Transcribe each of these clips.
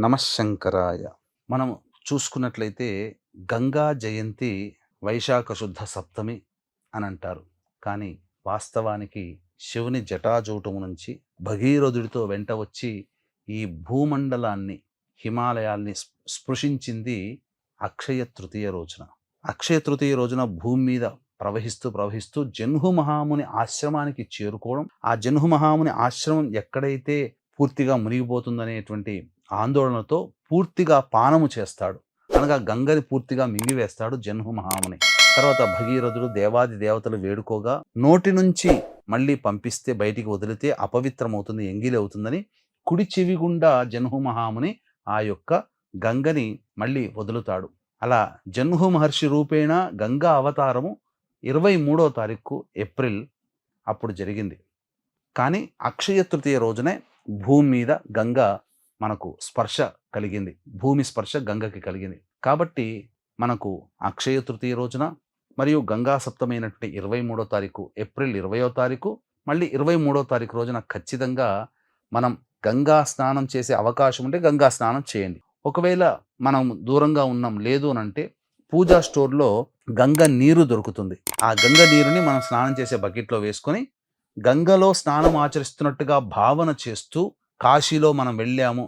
నమశంకరాయ. మనం చూసుకున్నట్లయితే గంగా జయంతి వైశాఖ శుద్ధ సప్తమి అని అంటారు. కానీ వాస్తవానికి శివుని జటాజూటము నుంచి భగీరథుడితో వెంట వచ్చి ఈ భూమండలాన్ని, హిమాలయాల్ని స్పృశించింది అక్షయ తృతీయ రోజున. అక్షయ తృతీయ రోజున భూమి మీద ప్రవహిస్తూ జహ్ను మహాముని ఆశ్రమానికి చేరుకోవడం, ఆ జహ్ను మహాముని ఆశ్రమం ఎక్కడైతే పూర్తిగా మునిగిపోతుందనేటువంటి ఆందోళనతో పూర్తిగా పానము చేస్తాడు. అనగా గంగని పూర్తిగా మింగివేస్తాడు జహ్ను మహాముని. తర్వాత భగీరథుడు దేవాది దేవతలు వేడుకోగా నోటి నుంచి మళ్ళీ పంపిస్తే బయటికి వదిలితే అపవిత్రమవుతుంది, ఎంగిలి అవుతుందని కుడి చెవి గుండా జహ్ను మహాముని ఆ యొక్క గంగని మళ్ళీ వదులుతాడు. అలా జహ్ను మహర్షి రూపేణ గంగా అవతారము 23వ తారీఖు ఏప్రిల్ అప్పుడు జరిగింది. కానీ అక్షయ తృతీయ రోజునే భూమి మీద గంగ మనకు స్పర్శ కలిగింది. భూమి స్పర్శ గంగకి కలిగింది. కాబట్టి మనకు అక్షయ తృతీయ రోజున మరియు గంగా సప్తమి అయినటువంటి 23వ తారీఖు ఏప్రిల్ 20వ తారీఖు మళ్ళీ 23వ తారీఖు రోజున ఖచ్చితంగా మనం గంగా స్నానం చేసే అవకాశం ఉంటే గంగా స్నానం చేయండి. ఒకవేళ మనం దూరంగా ఉన్నాం లేదు అనంటే పూజా స్టోర్‌లో గంగ నీరు దొరుకుతుంది. ఆ గంగ నీరుని మనం స్నానం చేసే బకెట్‌లో వేసుకొని గంగలో స్నానం ఆచరిస్తున్నట్టుగా భావన చేస్తూ కాశీలో మనం వెళ్ళాము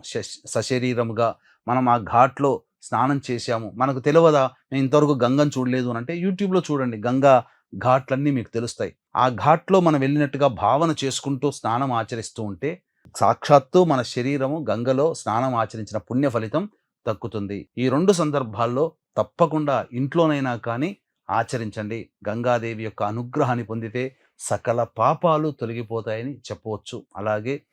సశరీరముగా మనం ఆ ఘాట్లో స్నానం చేశాము, మనకు తెలియదా నేను ఇంతవరకు గంగను చూడలేదు అంటే యూట్యూబ్లో చూడండి, గంగా ఘాట్లన్నీ మీకు తెలుస్తాయి. ఆ ఘాట్లో మనం వెళ్ళినట్టుగా భావన చేసుకుంటూ స్నానం ఆచరిస్తూ ఉంటే సాక్షాత్తు మన శరీరము గంగలో స్నానం ఆచరించిన పుణ్య ఫలితం దక్కుతుంది. ఈ 2 సందర్భాల్లో తప్పకుండా ఇంట్లోనైనా కానీ ఆచరించండి. గంగాదేవి యొక్క అనుగ్రహాన్ని పొందితే సకల పాపాలు తొలగిపోతాయని చెప్పవచ్చు. అలాగే